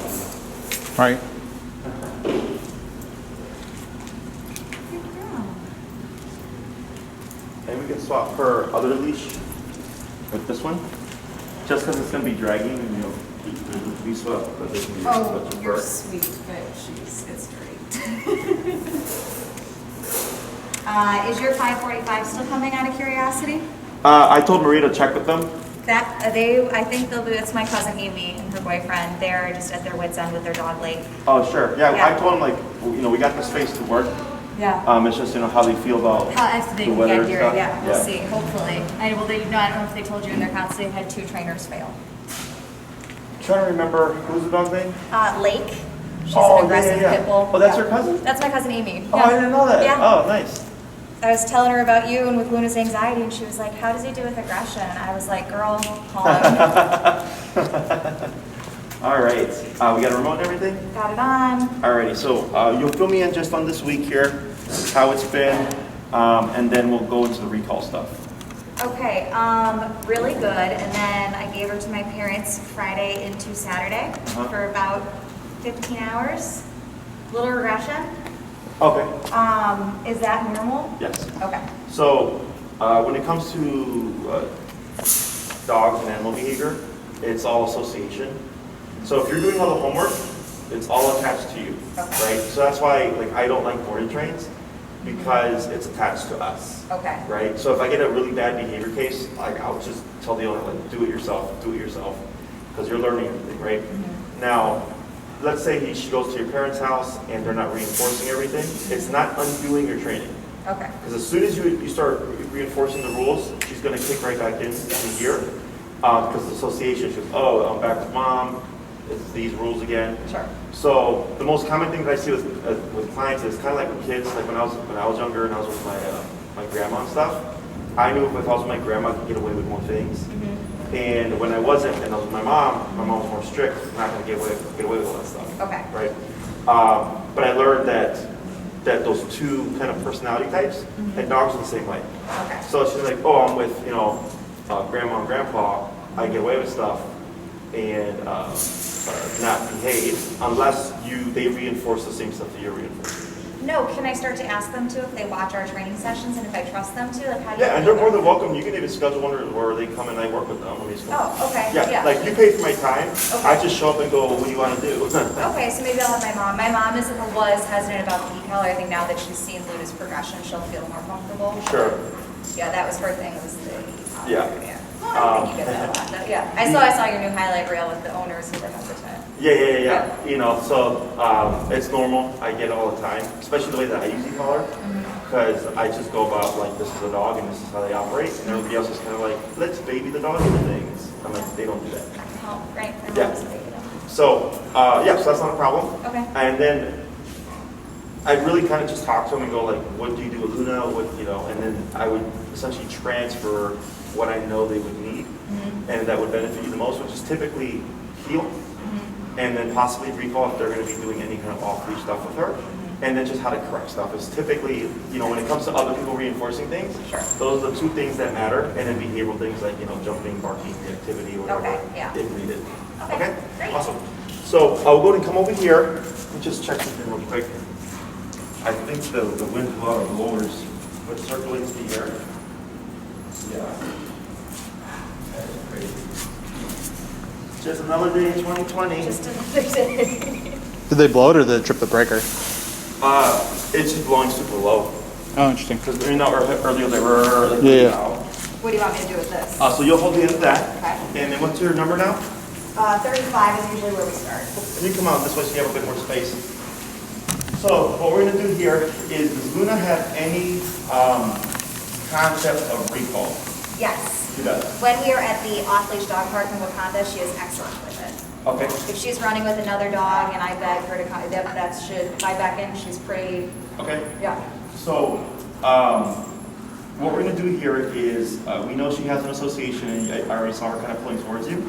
dog. Right. And we can swap her other leash with this one. Just because it's going to be dragging, and we swap, but this can be Oh, such a you're perk. sweet, but it's great. Is your 545 still coming out of curiosity? I told Maria to check with them. I think they'll be, it's my cousin Amy and her boyfriend. They're just at their wits' end with their dog late. Oh, sure. Yeah, Yeah. I told them, like, we got the space to work. Yeah. It's just, how they feel about After they the can weather get and here, stuff. yeah, we'll see, hopefully. I don't know if they told you in their comments, they've had 2 trainers fail. I'm trying to remember, who's the dog's name? Lake, she's an aggressive pit bull. Oh, that's Yeah. her cousin? That's my cousin Amy. Oh, Yeah. I didn't know that. Yeah. Oh, nice. I was telling her about you and with Luna's anxiety, and she was like, how does he do with aggression? I was like, girl, call him. All right. We got a remote and everything? Got it on. Alrighty, so you'll fill me in just on this week here, how it's been, and then we'll go into the recall stuff. Okay, really good. And then I gave her to my parents Friday into Saturday for about 15 hours. Little regression. Okay. Is that normal? Yes. Okay. So when it comes to dogs and animal behavior, it's all association. So if you're doing all the homework, it's all attached to you, Okay. right? So that's why, I don't like boarding trains, because it's attached to us. Okay. Right? So if I get a really bad behavior case, I'll just tell the owner, do it yourself, because you're learning everything, right? Mm-hmm. Now, let's say she goes to your parents' house and they're not reinforcing everything. It's not undoing your training. Okay. Because as soon as you start reinforcing the rules, she's going to kick right back in gear. Because the association, she goes, oh, I'm back with mom. It's these rules again. Sure. So the most common thing that I see with clients is kind of like with kids. Like when I was younger and I was with my grandma and stuff, I knew if I was with my grandma, I could get away with more things. Mm-hmm. And when I wasn't, and I was with my mom was more strict. I'm not going to get away with all that stuff. Okay. Right. But I learned that those two kind of personality types, and dogs are the same way. Okay. So she's like, oh, I'm with grandma and grandpa. I get away with stuff and not behave unless they reinforce the same stuff that you're reinforcing. No, can I start to ask them to if they watch our training sessions and if I trust them to? Like, how do you Yeah, and they're more than welcome. You can even schedule one where they come and I work with them. Oh, okay. Yeah, like you pay for my time. Okay. I just show up and go, what do you want to do? Okay, so maybe I'll have my mom. My mom was hesitant about the decal. I think now that she's seen Luna's progression, she'll feel more comfortable. Sure. Yeah, that was her thing, was the decal. Yeah. Well, I think you get that a lot. But yeah, I saw your new highlight reel with the owners who were hesitant. Yeah. So it's normal. I get it all the time, especially the way that I usually call her, because I just go about this is a dog and this is how they operate, and everybody else is kind of like, let's baby the dog into things. I'm like, they don't do that. Oh, right. Yeah. So so that's not a problem. Okay. And then I really kind of just talk to them and go what do you do with Luna? And then I would essentially transfer what I know they would need, and that would benefit you the most, which is typically heel, and then possibly recall if they're going to be doing any kind of off-leash stuff with her, and then just how to correct stuff. Is typically, when it comes to other people reinforcing things, those are the two things that matter, and then behavioral things like, jumping, barking, reactivity, or whatever, if needed. Okay? Great. Awesome. So I'll go and come over here and just check something real quick. I think the wind blew out our blowers, which circulates the air. Yeah. That's crazy. Just another day in 2020. Just another day. Did they blow it or did it trip the breaker? It's just blowing super low. Oh, interesting. Because earlier they were Yeah. out. What do you want me to do with this? So you'll hold the end of that. Okay. And then what's your number now? 35 is usually where we start. And you come out this way so you have a bit more space. So what we're going to do here is, does Luna have any concept of recall? Yes. She does. When we are at the off-leash dog park in Wakanda, she is excellent with it. Okay. If she's running with another dog and I beg her to come, if I back in, she's pretty, Okay. yeah. So what we're going to do here is, we know she has an association, and I already saw her kind of pulling towards you,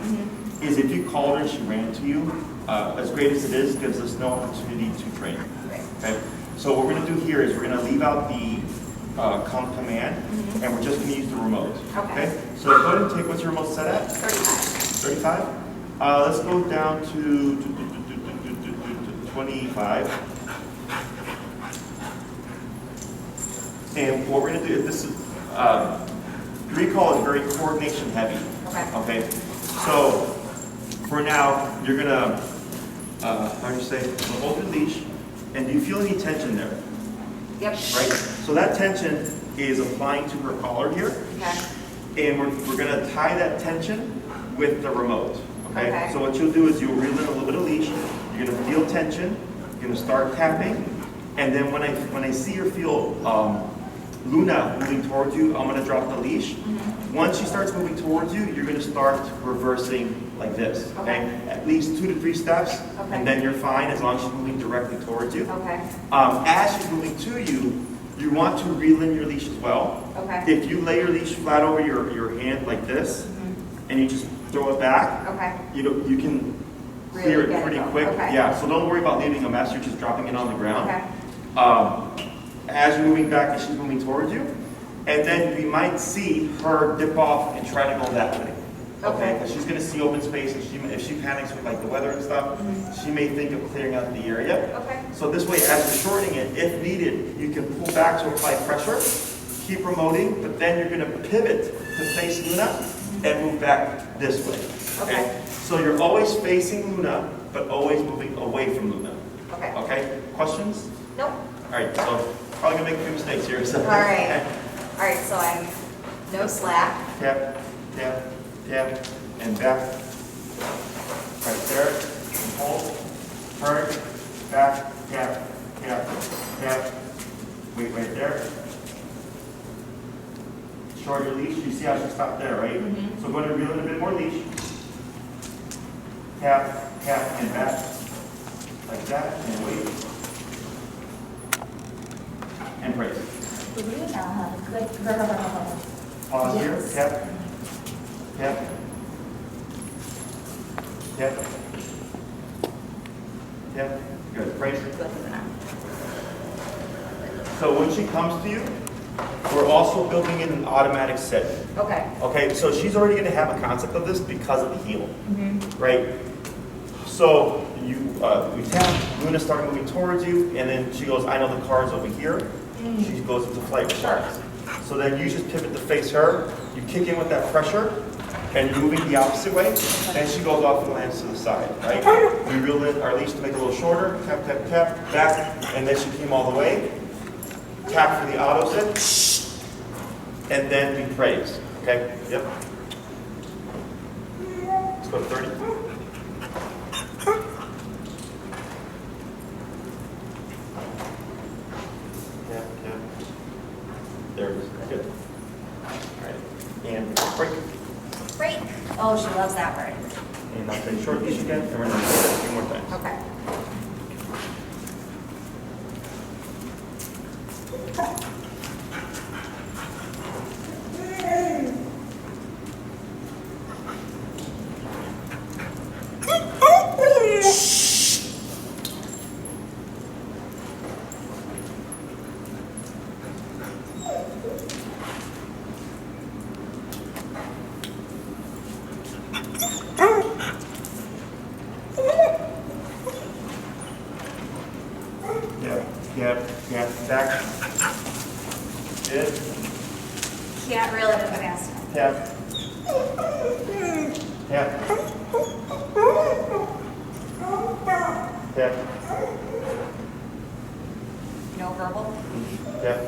is if you called her and she ran to you, as great as it is, gives us no opportunity to train. Okay? So what we're going to do here is we're going to leave out the come command, and we're just going to use the remote. Okay. So go ahead and take, what's your remote set at? 35. 35? Let's go down to 25. And what we're going to do, this is, recall is very coordination heavy. Okay. Okay? So, for now, you're going to, how do you say, hold your leash, and do you feel any tension there? Yep. Right? So that tension is applying to her collar here. Okay. And we're going to tie that tension with the remote. Okay? Okay. So what you'll do is you'll reel in a little bit of leash, you're going to feel tension, you're going to start tapping, and then when I see or feel Luna moving towards you, I'm going to drop the leash. Mm-hmm. Once she starts moving towards you, you're going to start reversing like this. Okay? At least 2 to 3 steps, Okay. and then you're fine as long as she's moving directly towards you. Okay. As she's moving to you, you want to reel in your leash as well. Okay. If you lay your leash flat over your hand like this, Mm-hmm. and you just throw it back, Okay. you can Really clear it get it pretty going. quick. Okay. Yeah, so don't worry about leaving a mess, you're just dropping it on the ground. Okay. As you're moving back and she's moving towards you, and then we might see her dip off and try to go that way. Okay. Because she's going to see open space, and if she panics with like the weather and stuff, she may think of clearing out the area. Okay. So this way, as you're shortening it, if needed, you can pull back to apply pressure, keep remoting, but then you're going to pivot to face Luna and move back this way. Okay. So you're always facing Luna, but always moving away from Luna. Okay. Okay? Questions? Nope. All right, so probably gonna make a few mistakes here. So. All right. All right, so I'm no slack. Tap, tap, tap, and back. Right there. Hold. Turn. Back. Tap, tap, tap. Wait right there. Short your leash. You see how she stopped there, right? Mm-hmm. So go ahead and reel in a bit more leash. Tap, tap, and back. Like that, and wait. And brace. Good girl. Pause Yes. here, tap, tap, tap, tap, good, brace. Good enough. So when she comes to you, we're also building in an automatic setting. Okay. Okay, so she's already gonna have a concept of this because of the heel, Mm-hmm. right? So we tap, Luna started moving towards you, and then she goes, I know the car's over here. She goes into flight response. So then you just pivot to face her, you kick in with that pressure, and you're moving the opposite way, and she goes off and lands to the side, right? We reel in our leash to make it a little shorter, tap, tap, tap, back, and then she came all the way. Tap for the auto sit, and then we praise, okay? Yep. Let's go to 30. There it is. Good. All right. And break. Break. Oh, she loves that word. And now take short leash again, and we're going to do that a few more times. Okay. Yep. Back. Good. Can't reel it in fast enough. Tap. Tap. Tap. No verbal? Tap.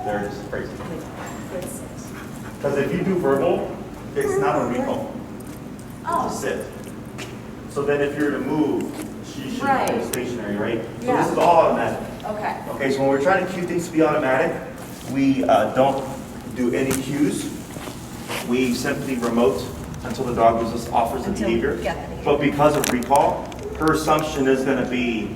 There it is. Praise. Good sit. Because if you do verbal, it's not a recall. It's a Oh, sit. So then if you're to move, she should Right. hold stationary, right? So Yeah. this is all automatic. okay. Okay, so when we're trying to cue things to be automatic, we don't do any cues. We simply remote until the dog offers the Until behavior. we get the behavior. But because of recall, her assumption is going to be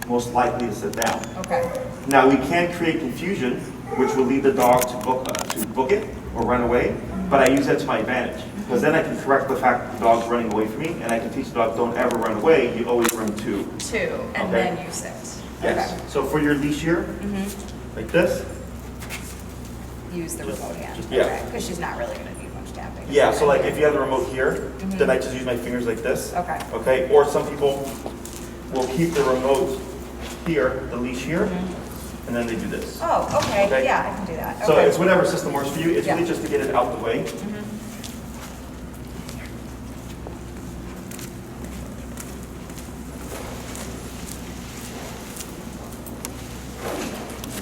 most likely to sit down. Okay. Now, we can create confusion, which will lead the dog to book it or run away, but I use that to my advantage. Because then I can correct the fact that the dog's running away from me, and I can teach the dog, don't ever run away, you always run to. Two, and Okay. then you sit. Yes. So for your leash here, like this, Use the remote hand. yeah. Because she's not really going to do much tapping. yeah, so like if you have the remote here, then I just use my fingers like this. Okay. Okay, or some people will keep the remote here, the leash here, and then they do this. Oh, okay, Okay. yeah, I can do that. So Okay. it's whatever system works for you. It's really Yeah. just to get it out the way.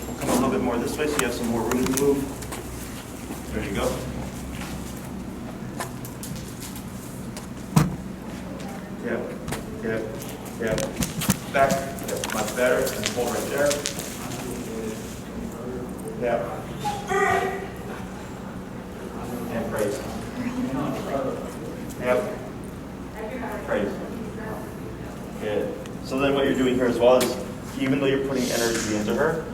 We'll come a little bit more this way so you have some more room to move. There you go. Yep. Back. Yep. Much better. And hold right there. Yep. And praise. Yep. Praise. Good. So then what you're doing here as well is, even though you're putting energy into her,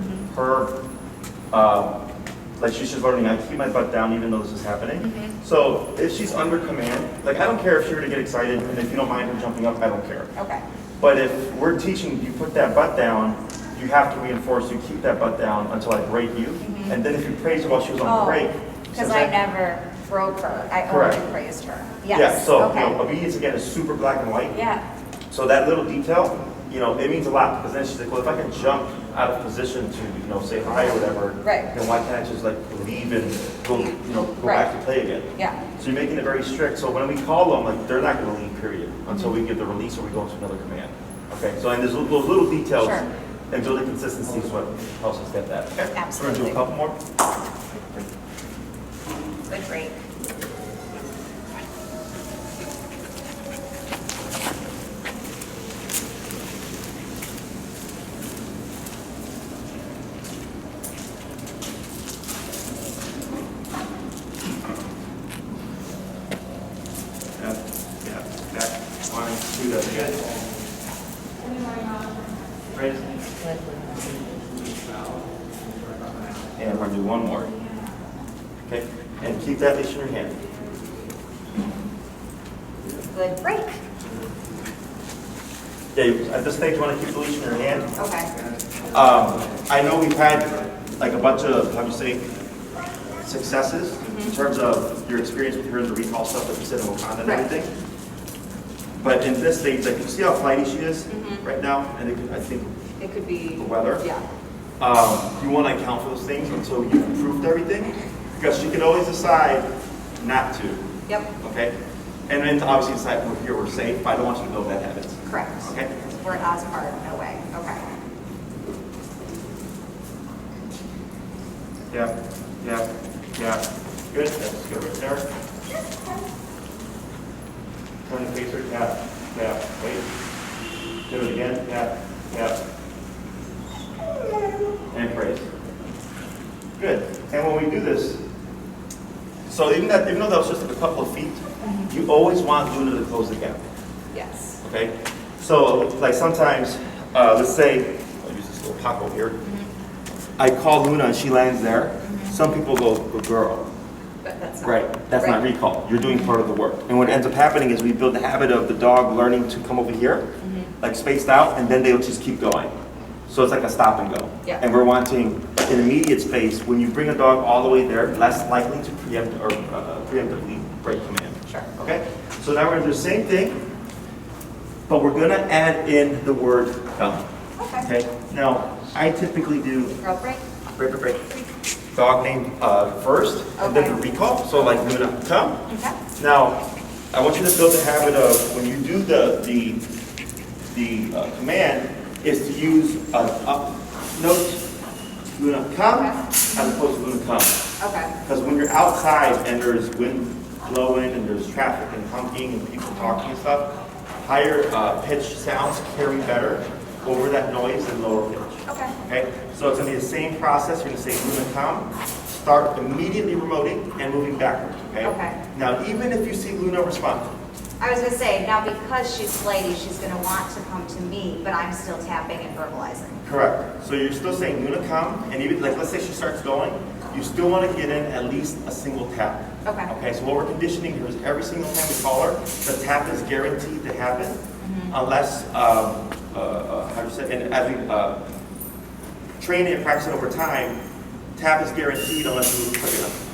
like she's just learning, I keep my butt down even though this is happening. So if she's under command, like I don't care if she were to get excited, and if you don't mind her jumping up, I don't care. Okay. But if we're teaching you put that butt down, you have to reinforce you keep that butt down until I break you. And then if you praise her while she was on break. Because I never broke her. I Correct. only praised her. Yes. Yeah, so Okay. obedience again is super black and white. Yeah. So that little detail, it means a lot, because then she's like, well, if I can jump out of position to, say hi or whatever, Right. then why can't I just like leave and go, go Right. back to play again? Yeah. So you're making it very strict. So when we call them, like they're not going to leave, period, until we give the release or we go into another command. Okay. So and there's those little details, Sure. and so the consistency is what helps us get that. Okay. Absolutely. We're going to do a couple more. Good break. Back. 1, 2, that's good. Praise. And we're going to do one more. Okay, and keep that leash in your hand. Good break. Yeah, at this stage, you want to keep the leash in your hand. Okay. I know we've had like a bunch of, how do you say, successes in terms of your experience with her and the recall stuff that you said in Wakanda and Right. everything. But in this stage, like you see how flighty she is right now, and I think It could be. the weather. Yeah. You want to account for those things until you've improved everything, because she can always decide not to. Yep. Okay, and then obviously decide we're here, we're safe. But I don't want you to build bad habits. Correct. Okay. We're at Osmar, no way. Okay. Yeah. Good. That's good right there. Turn the facer. Tap. Wait. Do it again. Tap. And praise. Good. And when we do this, so even though that was just like a couple of feet, you always want Luna to close the gap. Yes. Okay? So, like sometimes, let's say, I'll use this little taco here. I call Luna and she lands there. Some people go, good girl. But that's not. Right, that's not recall. You're doing part of the work. And what ends up happening is we build the habit of the dog learning to come over here, like spaced out, and then they'll just keep going. So it's like a stop and go. Yeah. And we're wanting an immediate space. When you bring a dog all the way there, less likely to preempt or preemptively break command. Sure. Okay? So now we're going to do the same thing, but we're going to add in the word come. Okay. Okay? Now, I typically do Girl break. break. Dog name first, and then the Okay. recall. So like Luna, come. Okay. Now, I want you to build the habit of when you do the command, is to use an up note, Luna come, as opposed to Luna come. Okay. Because when you're outside and there's wind blowing and there's traffic and honking and people talking and stuff, higher pitch sounds carry better over that noise than lower pitch. Okay. Okay? So it's going to be the same process. You're going to say Luna come, start immediately remoting and moving backwards. Okay? Okay. Now, even if you see Luna respond, I was gonna say, now because she's flighty, she's gonna want to come to me, but I'm still tapping and verbalizing. correct. So you're still saying Luna come, and even like let's say she starts going, you still want to get in at least a single tap. Okay. Okay. So what we're conditioning here is every single time we call her, the tap is guaranteed to happen, unless how do you say? And as we train it and practice it over time, tap is guaranteed unless you move quick enough.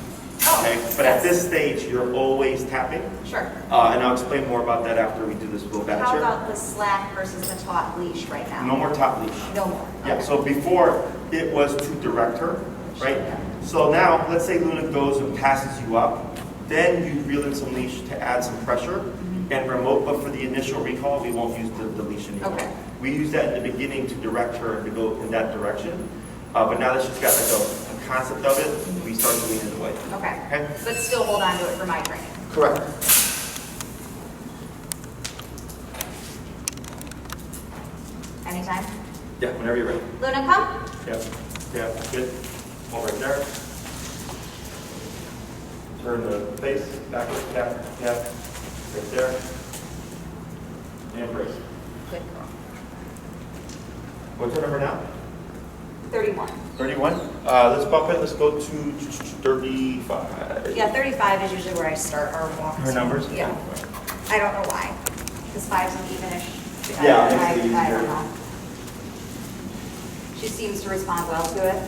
Oh, okay? But at Yes. this stage, you're always tapping. Sure. And I'll explain more about that after we do this little back How check. about the slack versus the taut leash right now? No more top leash. No more. Yeah, Okay. so before, it was to direct her, right? So now, let's say Luna goes and passes you up, then you reel in some leash to add some pressure and remote, but for the initial recall, we won't use the leash anymore. Okay. We use that in the beginning to direct her to go in that direction, but now that she's got like a concept of it, we start to lean it away. Okay. Okay? But still hold on to it for my training. Correct. Anytime. Yeah, whenever you're ready. Luna, come. Yep, yep, good. Hold right there. Turn the face backwards, tap, tap, right there. And brace. Good girl. What's her number now? 31. 31. Let's bump it. Let's go to 35. Yeah, 35 is usually where I start our walks. Her numbers? Yeah. I don't know why. Because 5's an evenish. Yeah, it makes it I easier. don't know. She seems to respond well to it.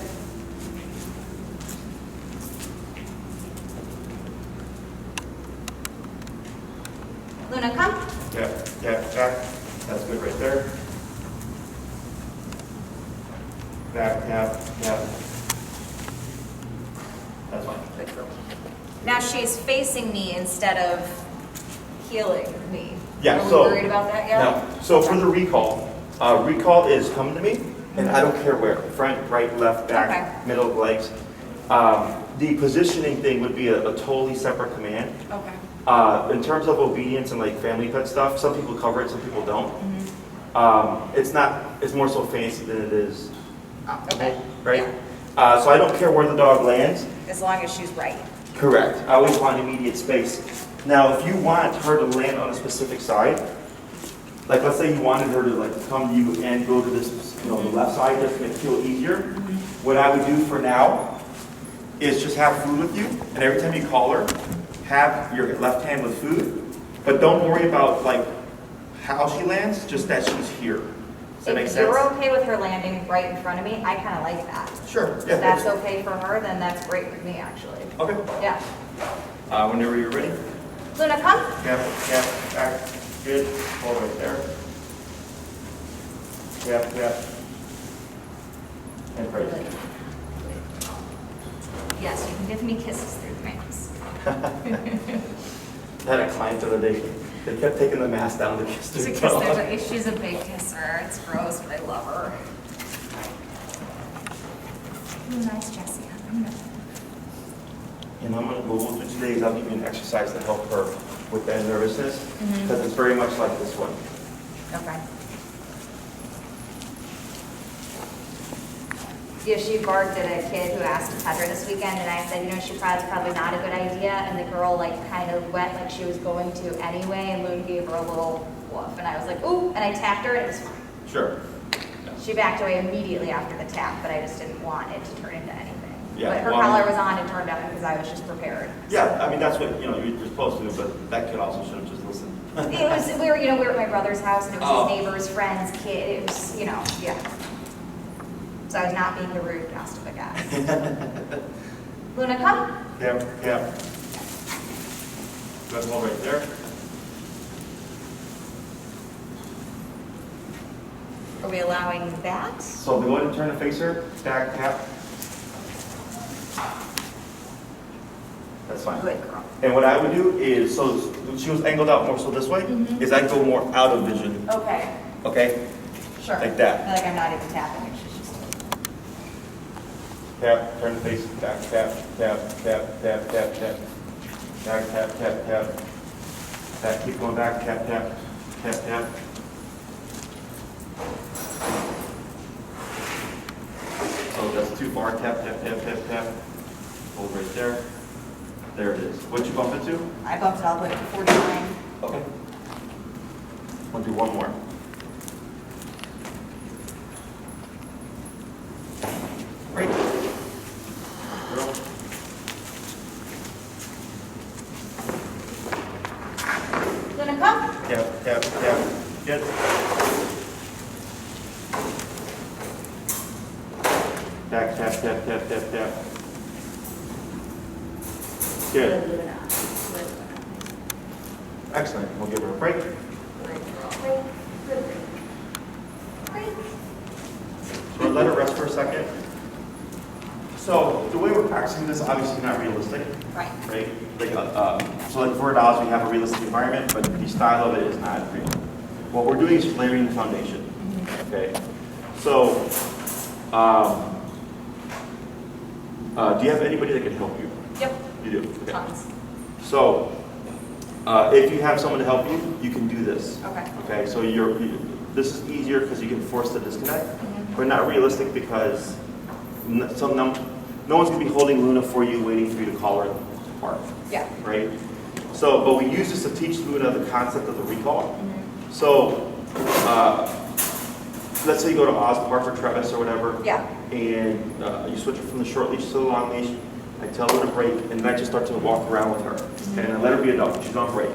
Luna, come. Tap, tap, tap. That's good right there. Back, tap, tap. That's fine. Good girl. Now she's facing me instead of healing me. Yeah, Are we so. worried about that yet? No. So for the recall, recall is come to me, and I don't care where, front, right, left, back, Okay. middle of the legs. The positioning thing would be a totally separate command. Okay. In terms of obedience and like family pet stuff, some people cover it, some people don't. It's not, it's more so fancy than it is Okay. right? So I don't care where the dog lands. As long as she's right. Correct. I always want immediate space. Now, if you want her to land on a specific side, like let's say you wanted her to like come to you and go to this, the left side, just to make it feel easier. What I would do for now is just have food with you, and every time you call her, have your left hand with food, but don't worry about like how she lands, just that she's here. Does that make If sense? you're okay with her landing right in front of me, I kind of like that. Sure. If Yeah. that's okay for her, then that's great with me, actually. Okay. Yeah. Whenever you're ready. Luna, come. Tap, tap, back. Good. Hold right there. Tap, tap. And praise. Good. Yes, you can give me kisses through the mask. I had a client the other day. They kept taking the mask down to kiss their dog. She's a big kisser. It's gross, but I love her. Ooh, nice, Jessie. And what we'll do today is I'll give you an exercise to help her with that nervousness, because it's very much like this one. Okay. Yeah, she barked at a kid who asked to pet her this weekend, and I said, she probably not a good idea, and the girl kind of went like she was going to anyway, and Loon gave her a little woof, and I was like, ooh, and I tapped her, and it was fine. Sure. She backed away immediately after the tap, but I just didn't want it to turn into anything. Yeah, But her well, collar was on and turned on because I was just prepared. Yeah, I mean, that's what, you're supposed to do, but that kid also should have just listened. We were at my brother's house, and it was Oh. his neighbor's friend's kid. It was, yeah. So I was not being the rude gossip guy. Luna, come. Yep, yep. Good, hold right there. Are we allowing that? So go ahead and turn to face her, back, tap. That's fine. Good girl. And what I would do is, so she was angled out more so this way, is I go more out of vision, Okay, okay? sure. Like that. I feel like I'm not even tapping it. She's just. Tap, turn the face, back, tap, tap, tap, tap, tap, tap. Back, tap, tap, tap. Back, keep going back, tap, tap, tap, tap. So that's too far, tap, tap, tap, tap, tap. Hold right there. There it is. What'd you bump it to? I bumped it all the way to 49. Okay. I'll do one more. Great. Girl. Luna, come. Tap, tap, tap. Good. Back, tap, tap, tap, tap, tap. Good. Good Luna. Excellent. We'll give her a break. Good girl. Good. Great. So we'll let her rest for a second. So the way we're practicing this, obviously not realistic, Right. right? Like, so like for dolls, we have a realistic environment, but the style of it is not real. What we're doing is layering the foundation. Okay. So, do you have anybody that can help you? Yep. You do. Okay. Tons. So, if you have someone to help you, you can do this. Okay. Okay. So this is easier because you can force the disconnect, Mhm. but not realistic because no one's gonna be holding Luna for you, waiting for you to call her to park. Yeah. Right? So, but we use this to teach Luna the concept of the recall. Mhm. So, let's say you go to Oz Park or Travis or whatever, Yeah. and you switch her from the short leash to the long leash. I tell her to break, and then I just start to walk around with her, and I let her be a dog. She's on break.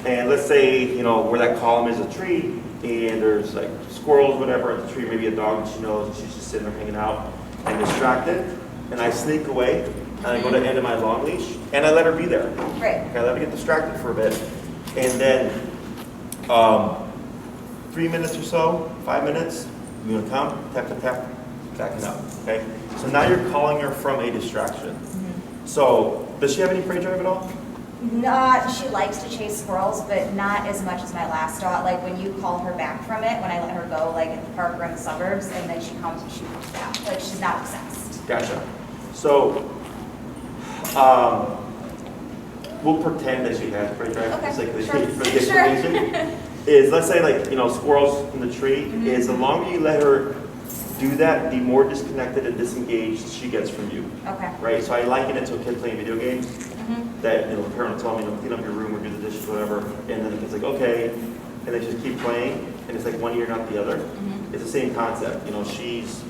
And let's say where that column is a tree, and there's like squirrels, whatever, at the tree, maybe a dog that she knows, and she's just sitting there hanging out and distracted, and I sneak away, and I go to the end of my long leash, and I let her be there. Right. Okay, I let her get distracted for a bit, and then 3 minutes or so, 5 minutes, you're gonna come, tap, tap, tap, backing up, okay? So now you're calling her from a distraction. So, does she have any prey drive at all? Not, she likes to chase squirrels, but not as much as my last dog. Like when you call her back from it, when I let her go, like at the park or in the suburbs, and then she comes and she moves back. Like she's not obsessed. Gotcha. So, we'll pretend that she has prey drive Okay, for the sure. explanation. Is let's say like squirrels in the tree. Is the longer you let her do that, the more disconnected and disengaged she gets from you. Okay. Right. So I liken it to a kid playing video games. Mm-hmm. That the parent will tell me, clean up your room or do the dishes, whatever, and then the kid's like, okay, and they just keep playing, and it's like one ear, not the other. Mm-hmm. It's the same concept. She's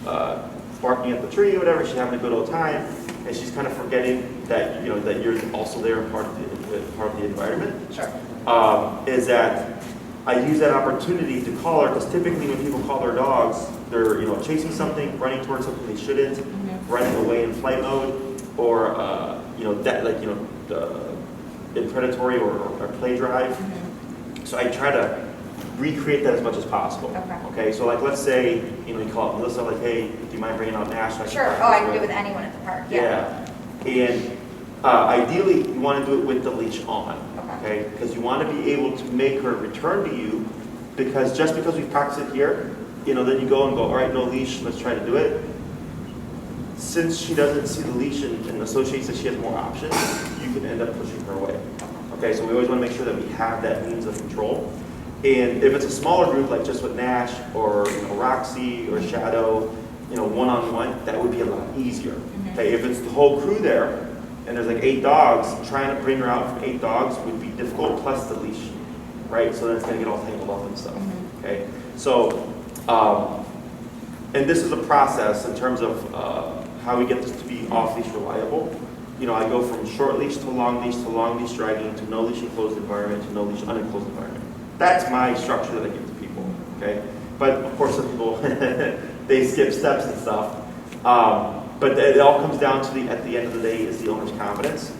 barking at the tree or whatever. She's having a good old time, and she's kind of forgetting that that you're also there and part of the environment. Sure. Is that I use that opportunity to call her, because typically when people call their dogs, they're chasing something, running towards something they shouldn't, running away in flight mode, or in predatory or play drive. So I try to recreate that as much as possible. Okay. So like let's say you call up Melissa, like, hey, do you mind bringing out Nash? Sure. Oh, I can do it with anyone at the park. Yeah. And ideally you want to do it with the leash on. Okay, because you want to be able to make her return to you, because just because we practice it here, then you go and go, all right, no leash, let's try to do it. Since she doesn't see the leash and associates that she has more options, you can end up pushing her away. Okay, so we always want to make sure that we have that means of control. And if it's a smaller group, like just with Nash or Roxy or Shadow, one-on-one, that would be a lot easier. Okay, if it's the whole crew there, and there's like 8 dogs, trying to bring her out from 8 dogs would be difficult, plus the leash, right? So then it's going to get all tangled up and stuff, okay? So, and this is a process in terms of how we get this to be off-leash reliable. I go from short leash to long leash dragging, to no leash enclosed environment, to no leash unenclosed environment. That's my structure that I give to people, okay? But of course some people, they skip steps and stuff. But it all comes down to at the end of the day, is the owner's confidence.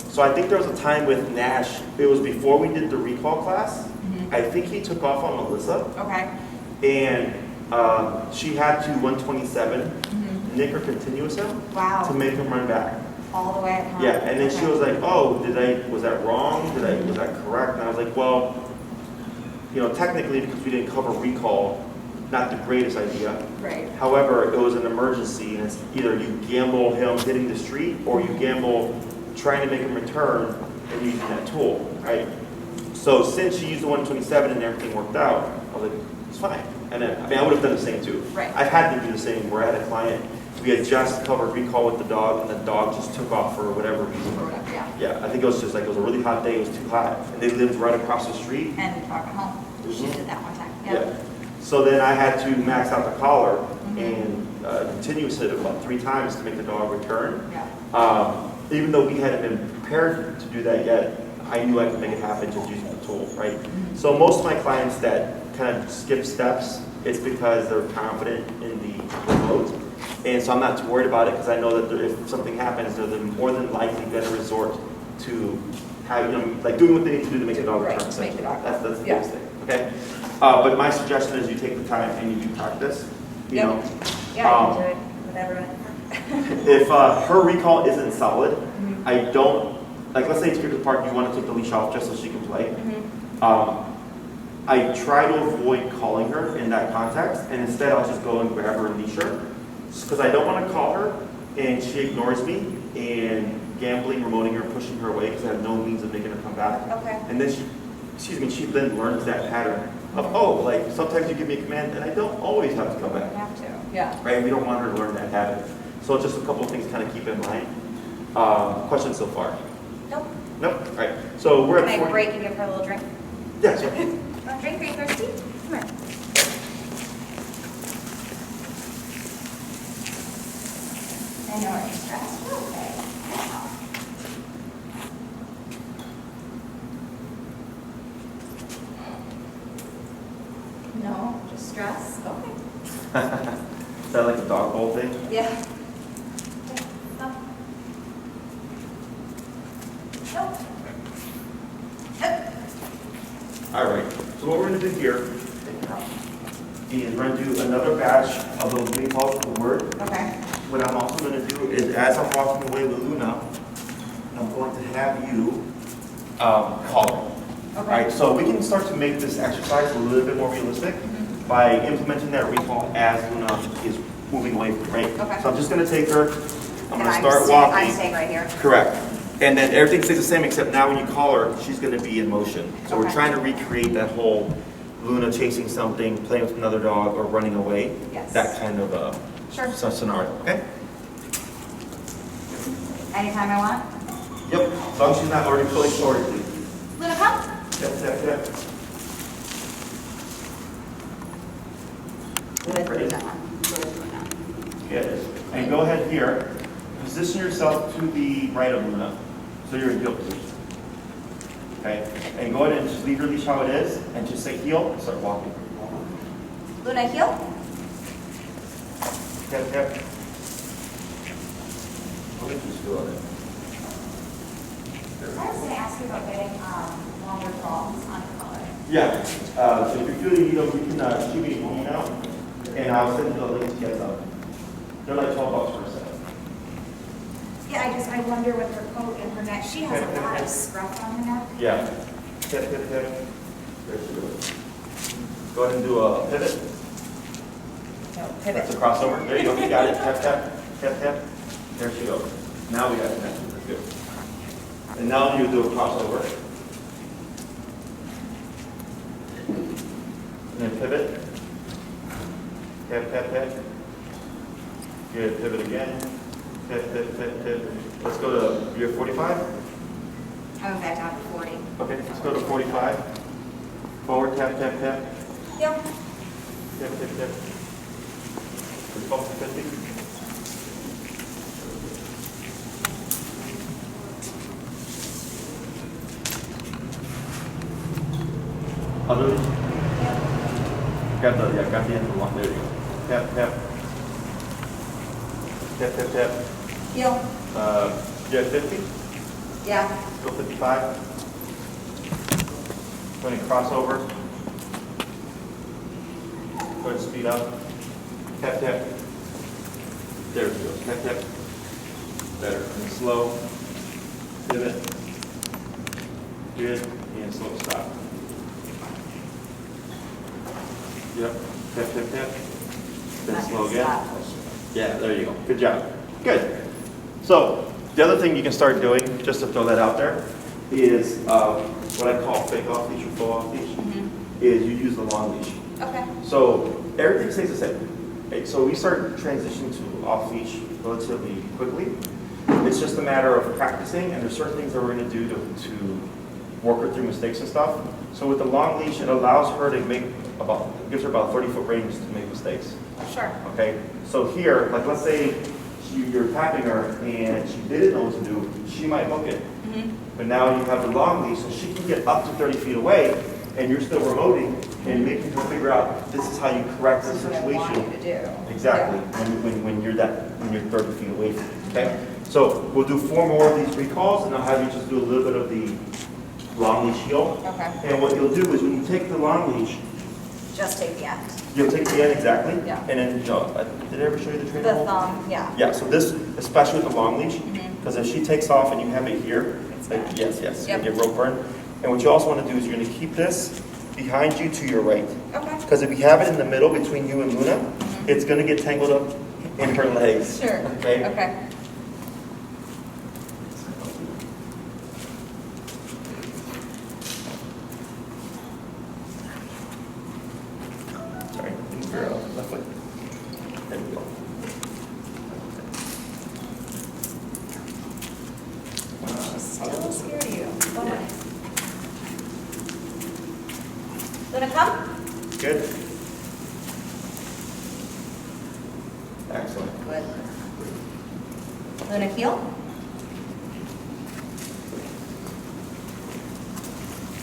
So I think there was a time with Nash, it was before we did the recall class. I think he took off on Melissa. Okay. And she had to 127, nick or continuous him, Wow. to make him run back. All the way at home. Yeah, and then she was like, oh, was that wrong? Was that correct? And I was like, well, technically because we didn't cover recall, not the greatest idea. Right. However, it was an emergency, and it's either you gamble him hitting the street, or you gamble trying to make him return and using that tool, right? So since she used the 127 and everything worked out, I was like, it's fine. And then, I would have done the same too. Right. I've had to do the same where I had a client, we had just covered recall with the dog, and the dog just took off for whatever reason. Or whatever, yeah. Yeah, I think it was just like, it was a really hot day, it was too hot, and they lived right across the street. And walk home. She did that one time. Yeah. So then I had to max out the collar and continuous it about 3 times to make the dog return. Yeah. Even though we hadn't been prepared to do that yet, I knew I could make it happen just using the tool, right? So most of my clients that kind of skip steps, it's because they're confident in the remote And so I'm not too worried about it because I know that if something happens, they're more than likely going to resort to how, like doing what they need to do to make the dog Right, return. to make the dog That's the yeah. biggest thing, okay? But my suggestion is you take the time and you do practice, you Yep. know. Yeah, I can do it with everyone. If her recall isn't solid, I don't, like let's say it's the park, you want to take the leash off just so she can play. I try to avoid calling her in that context, and instead I'll just go and grab her and leash her. Because I don't want to call her and she ignores me and gambling, remoting her, pushing her away because I have no means of making her come back. Okay. And then she then learns that pattern of, oh, like sometimes you give me a command and I don't always have to come You back. have to. Yeah. Right? We don't want her to learn that habit. So just a couple of things to kind of keep in mind. Questions so far? Nope. Nope. All right. So we're Can at I 40. break and give her a little drink? Yeah, sure. Want a drink? Are you thirsty? Come here. I know you're stressed. You're okay. No, just stress. Okay. Is that like a dog bowl thing? Yeah. Okay. No. Nope. Nope. All right. So what we're going to do here is we're going to do another batch of those mini calls per word. Okay. What I'm also going to do is, as I'm walking away with Luna, I'm going to have you call her. All right. So we can start to make this exercise a little bit more realistic by implementing that recall as Luna is moving away from right. Okay. So I'm just going to take her. I'm going to start I'm walking. staying right here. Correct. And then everything stays the same, except now when you call her, she's going to be in motion. So we're Okay. trying to recreate that whole Luna chasing something, playing with another dog, or running away. Yes. That kind of Sure. scenario. Okay? Anytime I want. Yep. As long as she's not already pulling forward, please. Luna, come. Yep. With Ready? Luna. With Luna. Good. And go ahead here. Position yourself to the right of Luna. So you're in heel position. Okay? And go ahead and just leave your leash how it is, and just say heel, and start walking. Luna, heel. Yep. What did you just do on it? I was going to ask you about getting longer prongs on the collar. Yeah. So if you really need them, you can shoot me an email, and I'll send you the link to get them. They're like $12 for a set. Yeah, I wonder with her coat and her neck, she has a lot of scruff on her neck. Yeah. There she goes. Go ahead and do a pivot. No, That's pivot. a crossover. There you go. You got it. Tap. There she goes. Now we got it connected. That's good. And now you do a crossover. And then pivot. Tap. Good. Pivot again. Pivot. Let's go to, you're 45? I went back down to 40. Okay, let's go to 45. Forward, tap. Yep. Tap. Response to 50. Other leash? Got the end of the one. There you go. Tap. Heel. You have 50? Yeah. Let's go 55. Going to cross over. Go ahead and speed up. Tap. There we go. Tap. Better. And slow. Pivot. Good. And slow stop. Yep. Tap. Then slow again. Stop. Yeah, there you go. Good job. Good. So the other thing you can start doing, just to throw that out there, is what I call fake off leash or full off leash, is you use the long leash. Okay. So everything stays the same. Okay, so we start transitioning to off leash relatively quickly. It's just a matter of practicing, and there's certain things that we're going to do to work her through mistakes and stuff. So with the long leash, it allows her to gives her about 30-foot range to make mistakes. Sure. Okay, so here, like let's say you're tapping her and she didn't know what to do, she might hook it. But now you have the long leash, so she can get up to 30 feet away and you're still remoting and making her figure out this is how you correct the This is what I want you situation. to do. Exactly, when you're 30 feet away from it, okay? So we'll do 4 more of these recalls, and I'll have you just do a little bit of the long leash heel. Okay. And what you'll do is when you take the long leash, Just take the end. you'll take the end exactly. Yeah. And then, did I ever show you the trainer The hold? thumb, yeah. Yeah, so this, especially with the long leash, because if she takes off and you have it here, It's like, bad. yes, you Yep. get rope burn. And what you also want to do is you're going to keep this behind you to your right. Okay. Because if you have it in the middle between you and Luna, it's going to get tangled up in her legs. Sure. Okay? Okay. Sorry, girl, left foot. There we go. She's still scared of you. Why? Luna, come. Good. Excellent. Good. Luna, heel.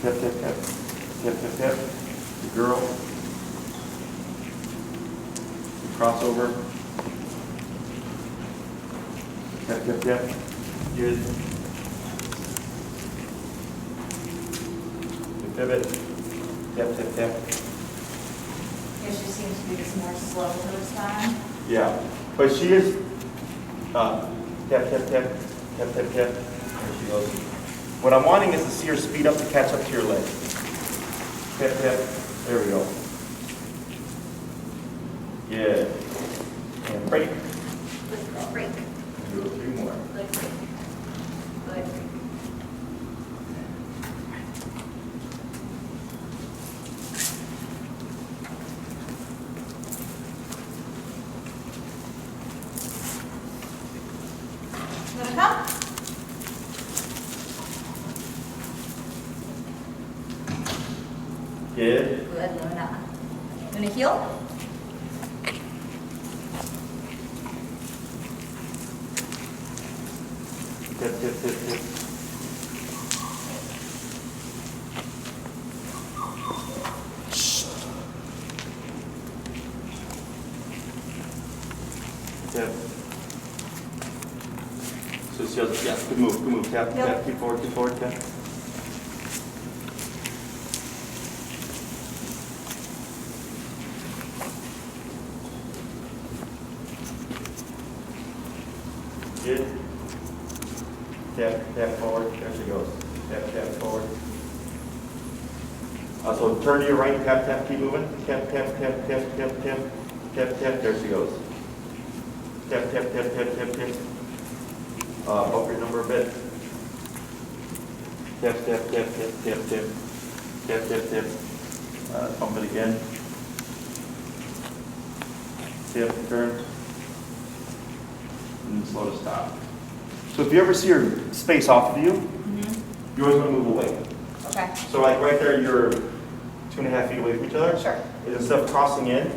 Tap, tap, tap. Tap, tap, tap. Good girl. Crossover. Tap, tap, tap. Good. Good pivot. Tap, tap, tap. Yeah, she seems to be just more slow to respond. Yeah, but she is, tap, tap, tap, tap, tap, tap. There she goes. What I'm wanting is to see her speed up to catch up to your leg. Tap, tap, there we go. Yeah. And break. Good break. Do 3 more. Good break. Good break. Luna, come. Good. Good, Luna. Luna, heel. Tap, tap, tap, tap. Tap. So she goes, yeah, good move, good move. Tap, Yep. tap, keep forward, tap. Good. Tap, tap forward, there she goes. Tap, tap forward. So turn to your right, tap, tap, keep moving. Tap, tap, tap, tap, tap, tap, tap, tap, there she goes. Tap, tap, tap, tap, tap, tap. Bump your number a bit. Tap, tap, tap, tap, tap, tap. Tap, tap, tap. Bump it again. Tap, turn. And slow to stop. So if you ever see her space off of you, you always want to move away. Okay. So like right there, you're 2.5 feet away from each other. Sure. And instead of crossing in,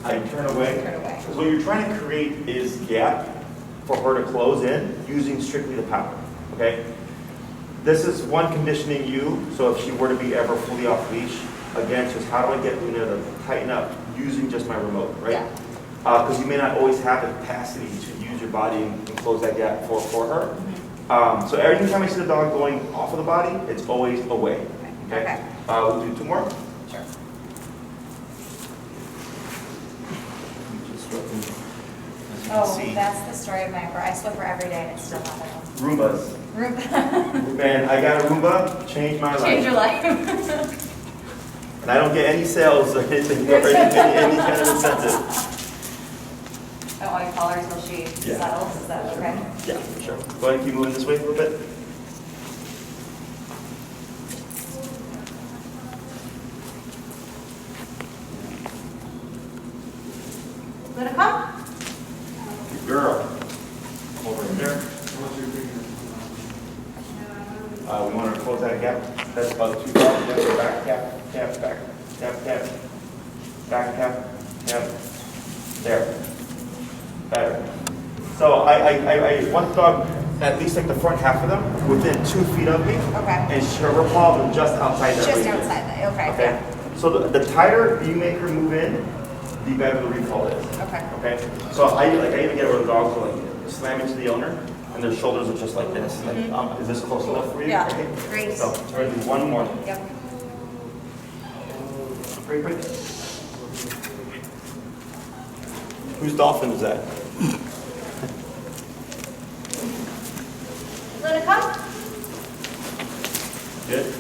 I turn away. Turn away. Because what you're trying to create is gap for her to close in using strictly the power, okay? This is one conditioning you, so if she were to be ever fully off leash, again, it's just how do I get Luna to tighten up using just my remote, right? Yeah. Because you may not always have the capacity to use your body and close that gap for her. So every time I see the dog going off of the body, it's always away. Okay. Okay. We'll do 2 more. Sure. Just looking, as you can Oh, see. that's the story of my, I sweat for every day and it's still not there. Roombas. Room. Man, I got a Roomba, changed my life. Change your life. And I don't get any sales or anything, or any kind of incentive. I want to call her until she Yeah. settles, is that okay? Yeah, for sure. Go ahead and keep moving this way a little bit. Let her come. Good girl. Over in there. We want to close that gap. That's about 2 dogs. Back tap, tap, back, tap, tap. Back tap, tap. There. Better. So I want the dog at least like the front half of them, within 2 feet of me. Okay. And her paws are just outside that Just radius. outside that, okay. Okay. So the tighter you make her move in, the better the recall is. Okay. Okay. So I even get where the dogs will like slam into the owner, and their shoulders are just like this. Like, is this close enough for you? Yeah. Okay. Great. So we're gonna do one more. Yep. Very quick. Whose dolphin is that? Luna, come. Good.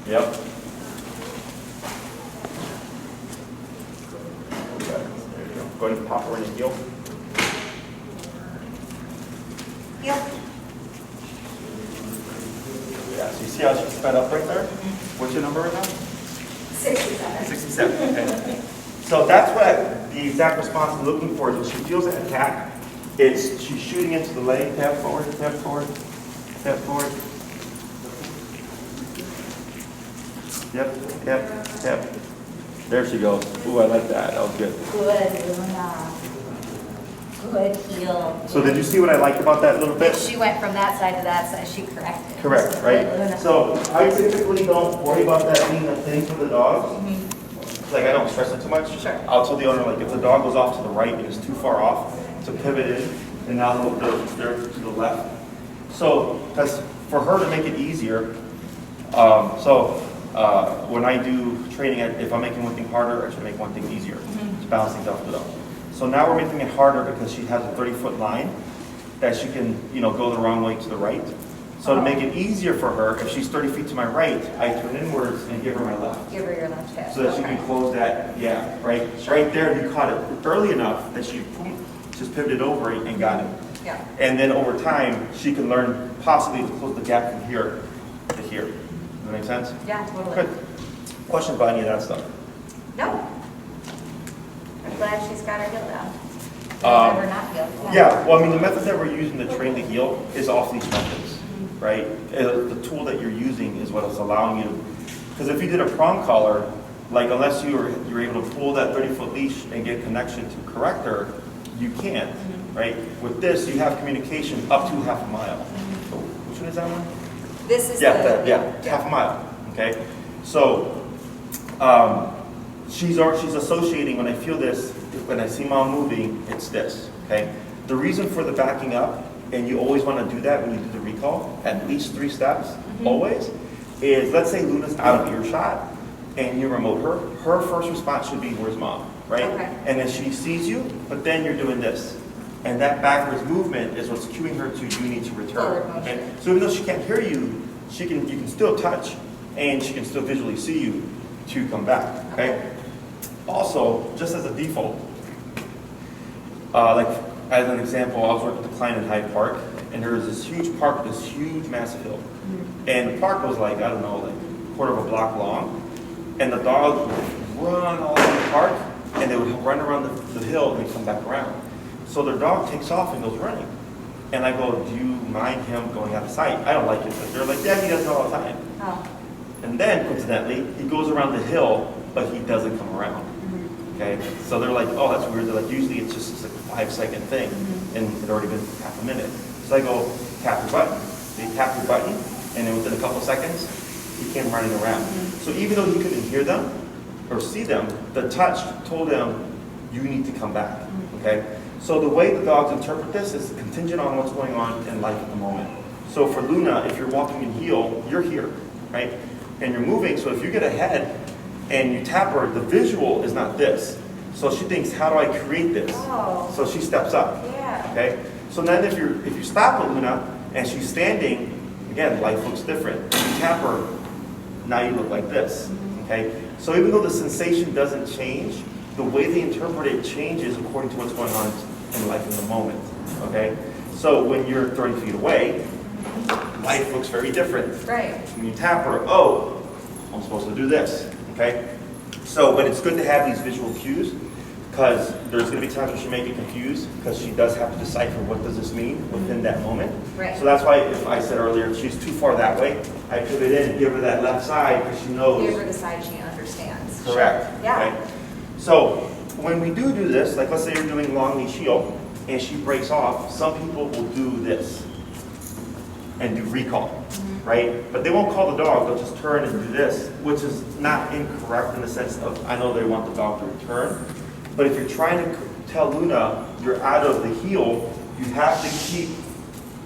Yep. Okay, there you go. Go ahead and pop her in the heel. Yep. Yeah, so you see how she's sped up right there? What's your number right now? 67. 67, okay. So that's what the exact response I'm looking for is when she feels an attack, it's she's shooting into the leg, tap forward, tap forward, tap forward. Yep, yep, yep. There she goes. Ooh, I like that. That was good. Good, Luna. Good heel. So did you see what I liked about that little bit? She went from that side to that side. She corrected. Correct, So right? good, Luna. So I typically don't worry about that being a thing for the dogs. Like I don't stress it too much. Sure. I'll tell the owner like if the dog goes off to the right and is too far off to pivot in, and now they're to the left. So because for her to make it easier, when I do training, if I'm making one thing harder, I should make one thing easier to balance things out for them. So now we're making it harder because she has a 30-foot line that she can, go the wrong way to the right. So to make it easier for her, if she's 30 feet to my right, I turn inwards and give her my left. Give her your left hip. So that she can close that, right? Right there, you caught it early enough that she boom, just pivoted over it and got it. Yeah. And then over time, she can learn possibly to close the gap from here to here. Does that make sense? Yeah, totally. Good. Questions about any of that stuff? No. I'm glad she's got her heel down. Never not heel. Yeah, well, I mean, the method that we're using to train the heel is off-leash methods, right? The tool that you're using is what is allowing you to, because if you did a prong collar, like unless you're able to pull that 30-foot leash and get connection to correct her, you can't, right? With this, you have communication up to half a mile. Which one is that one? This is half a mile, okay? So, she's associating, when I feel this, when I see mom moving, it's this, okay? The reason for the backing up, and you always want to do that when you do the recall, at least 3 steps, always, is let's say Luna's out of earshot, and you remote her, her first response should be, where's mom, right? Okay. And then she sees you, but then you're doing this. And that backwards movement is what's cueing her to, you need to return. Forward motion. Okay? So even though she can't hear you, you can still touch, and she can still visually see you to come back, okay? Also, just as a default, like as an example, I was working with a client in Hyde Park, and there was this huge park, this huge massive hill. And the park was like, I don't know, like a quarter of a block long. And the dog would run all over the park, and they would run around the hill and come back around. So their dog takes off and goes running. And I go, do you mind him going out of sight? I don't like it. But they're like, yeah, he does it all the time. Oh. And then, coincidentally, he goes around the hill, but he doesn't come around. Okay? So they're like, oh, that's weird. They're like, usually it's just like a 5-second thing, and it already been half a minute. So I go, tap your button. They tap your button, and then within a couple seconds, he came running around. So even though he couldn't hear them or see them, the touch told them, you need to come back. Okay? So the way the dogs interpret this is contingent on what's going on in life at the moment. So for Luna, if you're walking in heel, you're here, right? And you're moving, so if you get ahead and you tap her, the visual is not this. So she thinks, how do I create this? Oh. So she steps up, Yeah. okay? So then if you stop with Luna and she's standing, again, life looks different. You tap her, now you look like this, okay? So even though the sensation doesn't change, the way they interpret it changes according to what's going on in life in the moment, okay? So when you're 30 feet away, life looks very different. Right. When you tap her, oh, I'm supposed to do this, okay? So, but it's good to have these visual cues because there's going to be times when she may get confused because she does have to decipher what does this mean within that moment. Right. So that's why if I said earlier, if she's too far that way, I pivot in and give her that left side because she knows. Give her the side she understands. Correct. Sure. Yeah. Okay? So when we do this, like let's say you're doing long leash heel and she breaks off, some people will do this and do recall, right? But they won't call the dog, they'll just turn and do this, which is not incorrect in the sense of, I know they want the dog to return, but if you're trying to tell Luna you're out of the heel, you have to keep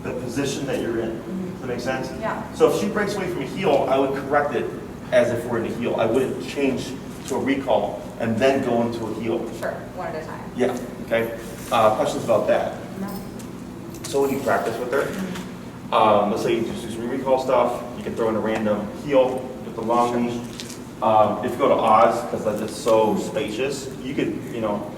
the position that you're in. Does that make sense? Yeah. So if she breaks away from a heel, I would correct it as if we're in a heel. I wouldn't change to a recall and then go into a heel. Sure, one at a time. Yeah, okay. Questions about that? No. So when you practice with her, let's say you just do some recall stuff, you can throw in a random heel with the long leash. If you go to Oz, because that's just so spacious, you could,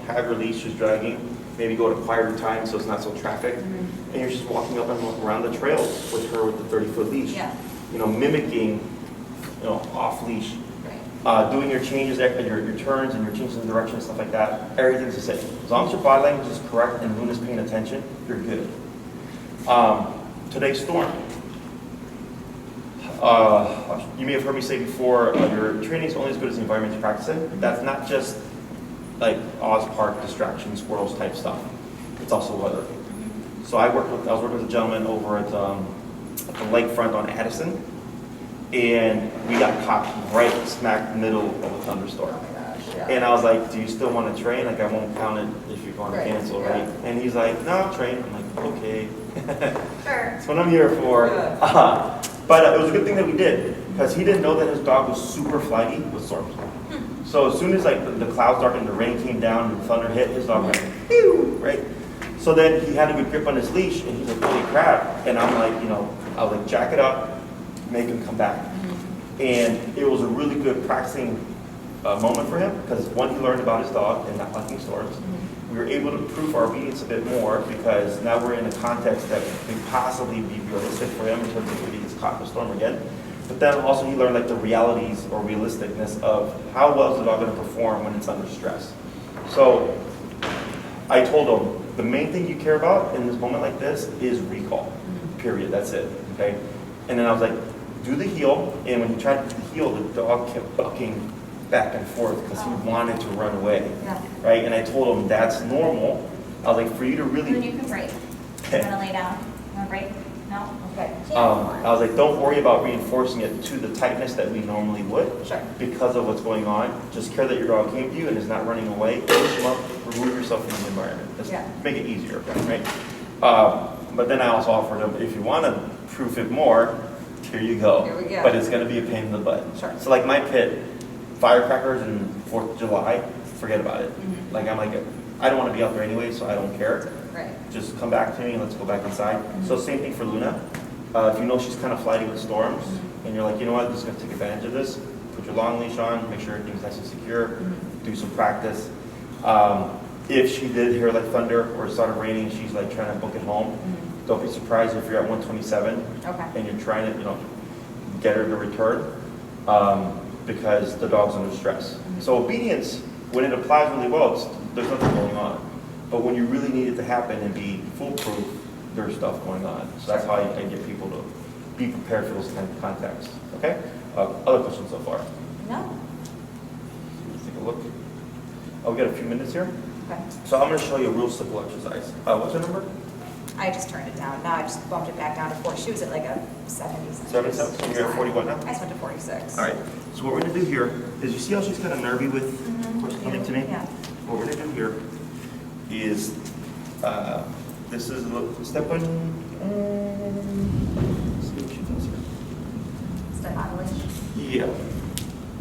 have your leash just dragging, maybe go at a quieter time so it's not so trafficked, and you're just walking up and around the trails with her with the 30-foot leash. Yeah. Mimicking, off leash. Right. Doing your changes, your turns and your changes in direction and stuff like that, everything's the same. As long as your body language is correct and Luna's paying attention, you're good. Today's storm. You may have heard me say before, your training is only as good as the environment you practice in. That's not just like Oz Park distractions, squirrels type stuff. It's also weather. So I was working with a gentleman over at the lakefront on Addison, and we got caught right smack middle of a thunderstorm. Oh my gosh, yeah. And I was like, do you still want to train? Like, I won't count it if you're going to Right, cancel, yeah. right? And he's like, no, I'll train. I'm like, okay. Sure. That's what I'm here for. Yeah. But it was a good thing that we did, because he didn't know that his dog was super flighty with storms. So as soon as like the clouds darkened, the rain came down, and the thunder hit, his dog went, phew, right? So then he had a good grip on his leash, and he's like, holy crap. And I'm like, I was like, jack it up, make him come back. And it was a really good practicing moment for him, because one, he learned about his dog and not liking storms. We were able to prove our obedience a bit more, because now we're in a context that could possibly be realistic for him in terms of if he gets caught in a storm again. But then also he learned like the realities or realisticness of how well is the dog going to perform when it's under stress. So I told him, the main thing you care about in this moment like this is recall, period, that's it, okay? And then I was like, do the heel, and when he tried to do the heel, the dog kept bucking back and forth because he wanted to run away, Yeah. right? And I told him that's normal. I was like, for you to really... Then you can break. You want to lay down? You want to break? No? Okay. I was like, don't worry about reinforcing it to the tightness that we normally would. Sure. Because of what's going on. Just care that your dog came to you and is not running away. Push him up, remove yourself from the environment. Just make it easier, right? But then I also offered him, if you want to proof it more, here you go. Here we go. But it's going to be a pain in the butt. Sure. So like my pit, firecrackers and 4th of July, forget about it. Like I'm like, I don't want to be out there anyway, so I don't care. Right. Just come back to me and let's go back inside. So same thing for Luna. If you know she's kind of flighty with storms, and you're like, you know what, I'm just going to take advantage of this, put your long leash on, make sure everything's nice and secure, do some practice. If she did hear like thunder or it started raining, she's like trying to book it home, don't be surprised if you're at 127 and you're trying to, get her to return, because the dog's under stress. So obedience, when it applies really well, there's nothing going on. But when you really need it to happen and be foolproof, there's stuff going on. So that's how I get people to be prepared for those kind of contexts. Okay? Other questions so far? No. Let's take a look. Oh, we got a few minutes here. Okay. So I'm going to show you a real simple exercise. What's your number? I just turned it down. Now I just bumped it back down to 4. She was at like a 70. 77? So you're at 41 now? I just went to 46. All right. So what we're going to do here is, you see how she's kind of nervy with what's coming to me? Yeah. What we're going to do here is, this is a little step one. Let's see what she does here. Step on the leash. Yeah.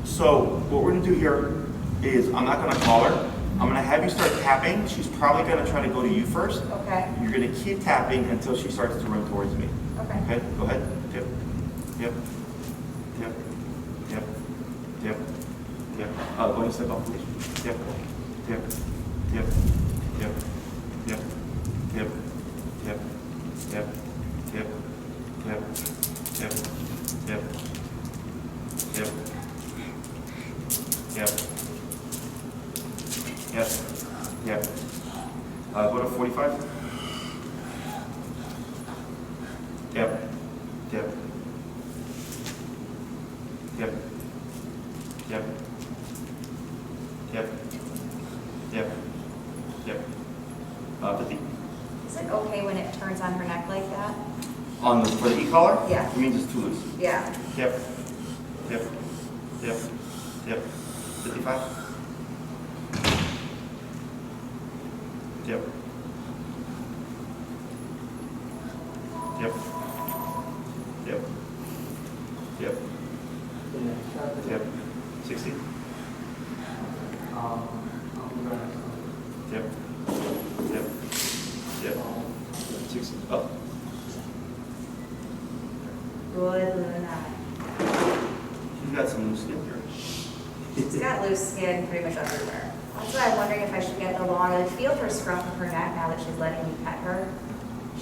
So what we're going to do here is, I'm not going to call her. I'm going to have you start tapping. She's probably going to try to go to you first. Okay. You're going to keep tapping until she starts to run towards me. Okay. Okay, go ahead. Yep. Yep. Yep. Yep. Yep. Yep. Go ahead and step off, please. Yep. Yep. Yep. Yep. Yep. Yep. Yep. Yep. Yep. Yep. Yep. Yep. Yep. Yep. Yep. Yep. Go to 45. Yep. Yep. Yep. Yep. Yep. Yep. 50. Is it okay when it turns on her neck like that? For the e-collar? Yeah. It means it's too loose. Yeah. Yep. Yep. Yep. Yep. 55. Yep. Yep. Yep. Yep. Yep. 60. Yep. Yep. Yep. 60. Up. Good, Luna. She's got some loose skin here. She's got loose skin pretty much everywhere. That's why I'm wondering if I should get the longer, like, feel her scruff of her neck now that she's letting me pet her.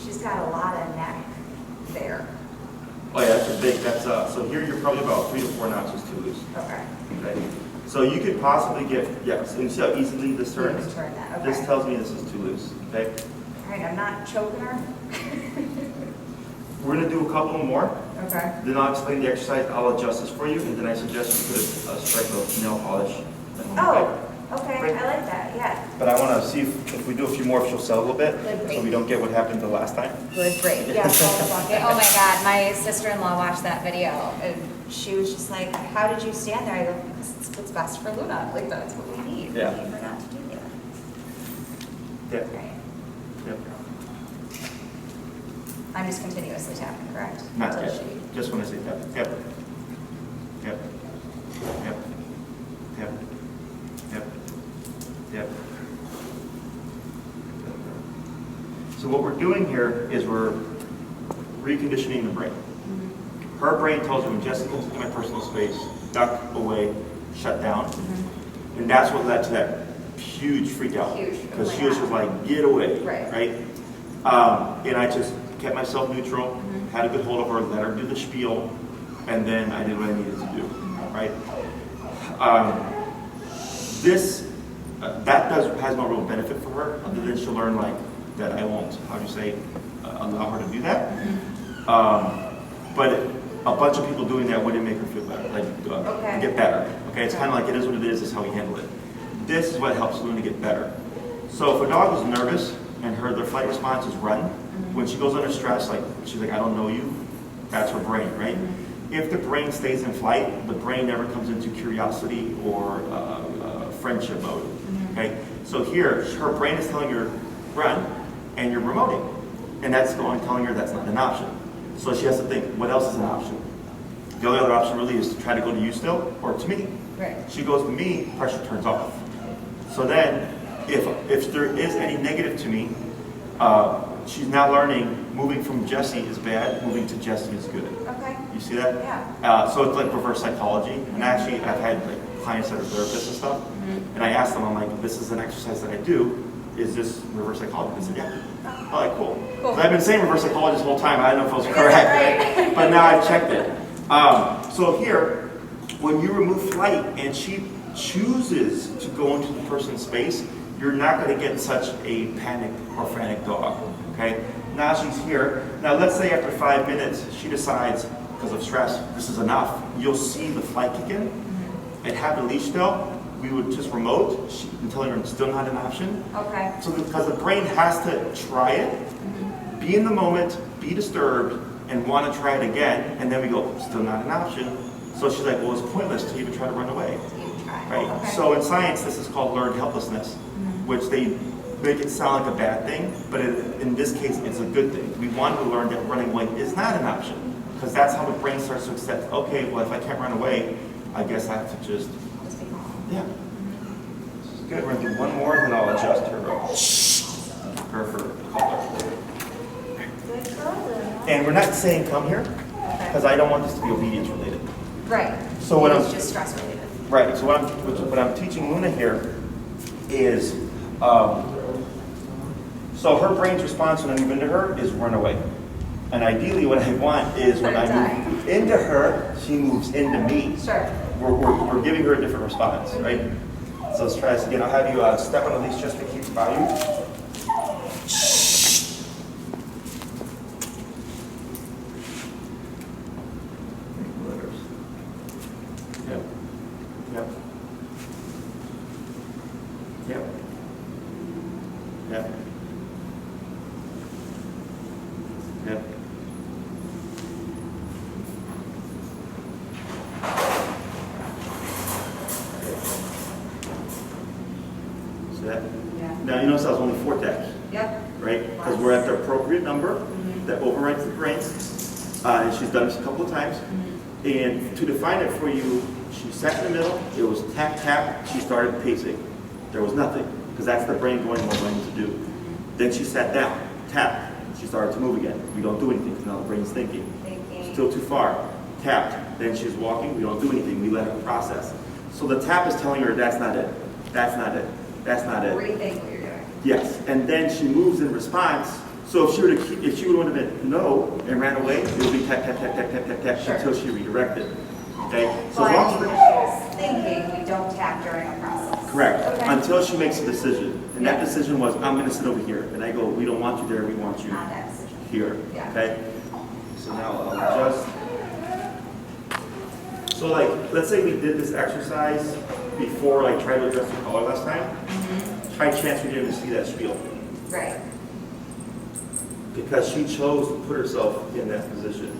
She's got a lot of neck there. Oh yeah, that's a big, so here you're probably about 3 to 4 notches too loose. Okay. Okay. So you could possibly get, yes, and you see how easily this turns? Just turn that, okay. This tells me this is too loose, okay? All right, I'm not choking her. We're gonna do a couple more, Okay. then I'll explain the exercise, I'll adjust this for you, and then I suggest you put a stripe of nail polish. Oh, okay, I like that, yeah. But I wanna see if we do a few more, if she'll sell a little bit, so we don't get what happened the last time. Good, great. Yeah, oh my God, my sister-in-law watched that video, and she was just like, how did you stand there? I go, because it's what's best for Luna. Like, that's what we need. Yeah. We need her not to do that. Yep, Right. yep. I'm just continuously tapping, correct? Not Until yet, she- just when I say yep, yep. Yep, yep, yep, yep, yep. So what we're doing here is we're reconditioning the brain. Mhm. Her brain tells her when Jesse comes into my personal space, duck away, shut down. Mhm. And that's what led to that huge freak out. Huge. Because Oh my she was God. just like, get away, Right. And I just kept myself neutral, Mhm. had a good hold of her, let her do the spiel, and then I did what I needed to do, right? Has no real benefit for her, other than she'll learn like that I won't, how do you say, allow her to do that. But a bunch of people doing that wouldn't make her feel better, Okay. get better. Okay, it's kind of like it is what it is how we handle it. This is what helps Luna get better. So if a dog is nervous and their flight response is run, when she goes under stress, like she's like, I don't know you, that's her brain, right? If the brain stays in flight, the brain never comes into curiosity or friendship mode. Okay, so here her brain is telling her run, and you're remoting, and that's telling her that's not an option. So she has to think, what else is an option? The only other option really is to try to go to you still or to me. Right. She goes to me, pressure turns off. So then, if there is any negative to me, she's now learning moving from Jesse is bad, moving to Jesse is good. Okay. You see that? Yeah. So it's like reverse psychology. And actually, I've had like clients that are therapists and stuff, and I asked them, I'm like, this is an exercise that I do. Is this reverse psychology? They said, yeah. Oh, like, cool. Cool. 'Cause I've been saying reverse psychology this whole time. I don't know if it was Is it correct, right? but now I've checked it. So here, when you remove flight and she chooses to go into the person's space, you're not going to get such a panic or frantic dog. Okay? Now she's here. Now let's say after 5 minutes she decides, because of stress, this is enough. You'll see the flight kick in and have the leash still. We would just remote until you're still not an option. Okay. So because the brain has to try it, be in the moment, be disturbed, and want to try it again, and then we go, still not an option. So she's like, well, it's pointless to even try to run away. You try. Right? Okay. So in science, this is called learned helplessness, which they make it sound like a bad thing, but in this case, it's a good thing. We want to learn that running away is not an option, because that's how the brain starts to accept, okay, well, if I can't run away, I guess I have to just, Just be calm. yeah. Good, we're gonna do one more, then I'll adjust her collar. Good job, Luna. And we're not saying come here, Okay. because I don't want this to be obedience related. Right. So what It's I'm- just stress related. Right, so what I'm teaching Luna here is, so her brain's response when I move into her is run away. And ideally what I want is when I move into her, she moves into me. Sure. We're giving her a different response, right? So let's try this again. I'll have you step on the leash just to keep value. Yep. Yep. Yep. Yep. themselves only 4 taps, Yep. right? Because we're at the appropriate number that overrides the brain. And she's done this a couple of times. And to define it for you, she sat in the middle, it was tap, tap, she started pacing. There was nothing, because that's the brain going what we need to do. Then she sat down, tap, she started to move again. We don't do anything, because now the brain's thinking. Still too far, tapped. Then she's walking, we don't do anything, we let her process. So the tap is telling her, that's not it, that's not it, that's not it. Rethink what you're doing. Yes, and then she moves in response. So if she would have been no and ran away, it would be tap, tap, tap, tap, tap, tap, tap Sure. until she redirected. Okay? So Well, as long I mean, as when she was thinking, we don't tap during a process. correct, Okay. until she makes a decision. And that Yeah. decision was, I'm going to sit over here. And I go, we don't want you there, we want you Not that decision. here. Yeah. Okay? So now I'll adjust. So like, let's say we did this exercise before, like try to adjust the collar last time. High chance we didn't see that spiel. Right. Because she chose to put herself in that position.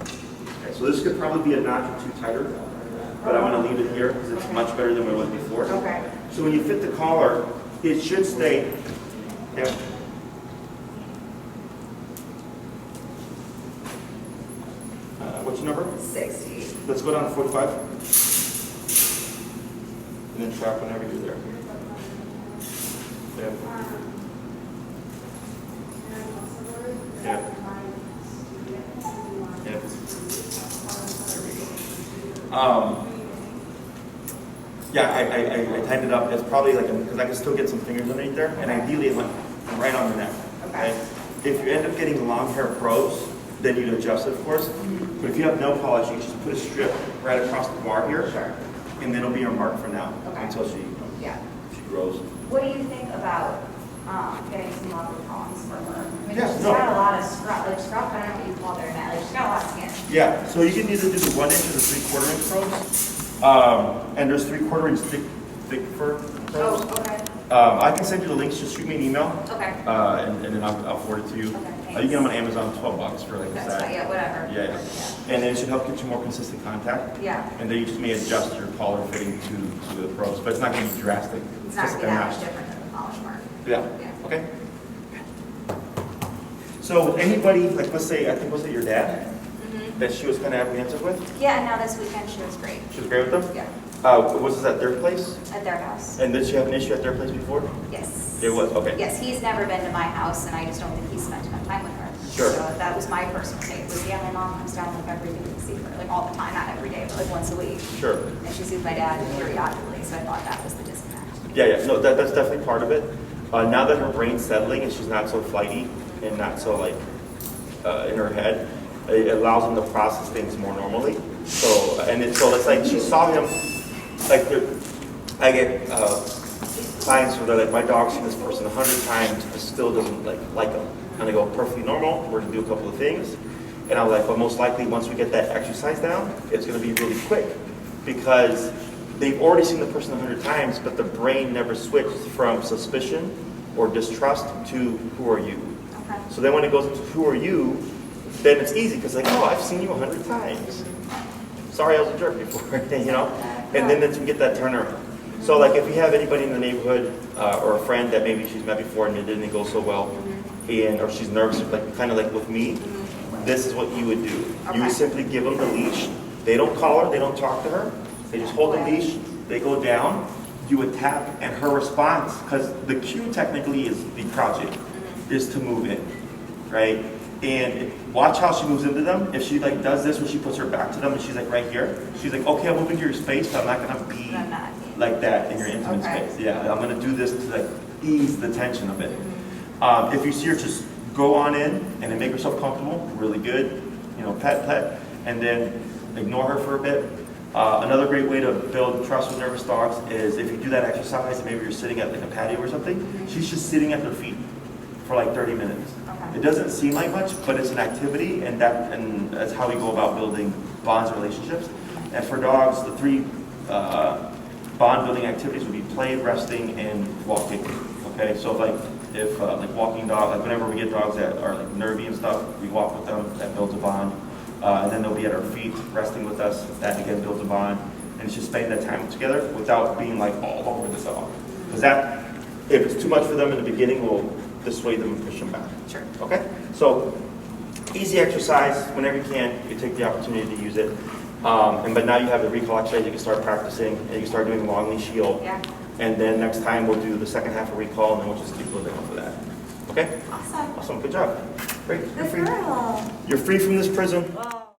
Okay, so this could probably be a notch or 2 tighter, but I want to leave it here because it's much better than what it was before. Okay. So when you fit the collar, it should stay. Yeah. What's your number? 60. Let's go down to 45. And then trap whenever you're there. Yeah. Yeah. Yeah. Yeah, I tightened it up. It's probably like, because I can still get some fingers underneath there, and ideally it went right on the neck. Okay. If you end up getting long hair pros, then you'd adjust it, of course. But if you have no polish, you just put a strip right across the bar here, Sure. and then it'll be your mark for now Okay. until she Yeah. grows. What do you think about getting some longer prongs for her? I mean, Yeah, she's no. got a lot of scruff, like scruff, I don't know what you call their net, like she's got a lot of skin. Yeah, so you can either do the 1 inch or the 3/4 inch pros. And there's 3/4 inch thick fur pros. Oh, okay. I can send you the links, just shoot me an email, Okay. and then I'll forward it to you. Okay, You can get them on Amazon, $12 for like a That's set. fine, yeah, whatever. Yeah, and then it should help get you more consistent contact. Yeah. And then you just may adjust your collar fitting to the pros, but it's not going to be drastic. It's not just gonna be that a much notch. different than the polish mark. Yeah, Yeah. okay. So anybody, like let's say, I think was it your dad, that she was kind of apprehensive with? Yeah, and now this weekend she was great. She was great with them? Yeah, Was this at their place? at their house. And did she have an issue at their place before? Yes. It was, okay. Yes, he's never been to my house, and I just don't think he spent enough time with her. Sure. So that was my personal take, was, yeah, my mom comes down like every week to see her, like all the time, not every day, but like once a week. Sure. And she sees my dad periodically, so I thought that was the disconnect. Yeah, no, that's definitely part of it. Now that her brain's settling and she's not so flighty and not so like in her head, it allows them to process things more normally. So, so it's like she saw him, like I get clients where they're like, my dog's seen this person 100 times, but still doesn't like him. And I go, perfectly normal, we're gonna do a couple of things. And I'm like, but most likely once we get that exercise down, it's gonna be really quick because they've already seen the person 100 times, but the brain never switched from suspicion or distrust to who are you. Okay. So then when it goes into who are you, then it's easy because like, oh, I've seen you 100 times. Sorry, I was a jerk before, you know? And then you get that turnaround. So like if you have anybody in the neighborhood or a friend that maybe she's met before and it didn't go so well, or she's nervous, like kind of like with me, this is what you would do. You Okay. would simply give them the leash. They don't call her, they don't talk to her. They just hold the leash, they go down, you would tap, and her response, because the cue technically is the crouching, is to move in, right? And watch how she moves into them. If she like does this when she puts her back to them and she's like right here, she's like, okay, I'm moving to your space, but I'm not gonna be But I'm not. like that in your intimate Okay. space. Yeah, I'm gonna do this to like ease the tension of it. If you see her just go on in and then make herself comfortable, really good, pet, and then ignore her for a bit. Another great way to build trust with nervous dogs is if you do that exercise, and maybe you're sitting at like a patio or something, she's just sitting at their feet for like 30 minutes. Okay. It doesn't seem like much, but it's an activity, and that's how we go about building bonds and relationships. And for dogs, the 3 bond building activities would be play, resting, and walking. Okay, so if walking dog, like whenever we get dogs that are like nervy and stuff, we walk with them, that builds a bond. And then they'll be at our feet resting with us, that again builds a bond. and it's just spending that time together without being like all over the dog. Because that, if it's too much for them in the beginning, will dissuade them and push them back. Sure. Okay? So, easy exercise, whenever you can, you take the opportunity to use it. But now you have the recall exercise, you can start practicing, and you can start doing the long leash heel. Yeah. And then next time we'll do the second half of recall, and then we'll just keep living off of that. Okay? Awesome. Awesome, good job. Great. Good girl. You're free from this prison. Wow.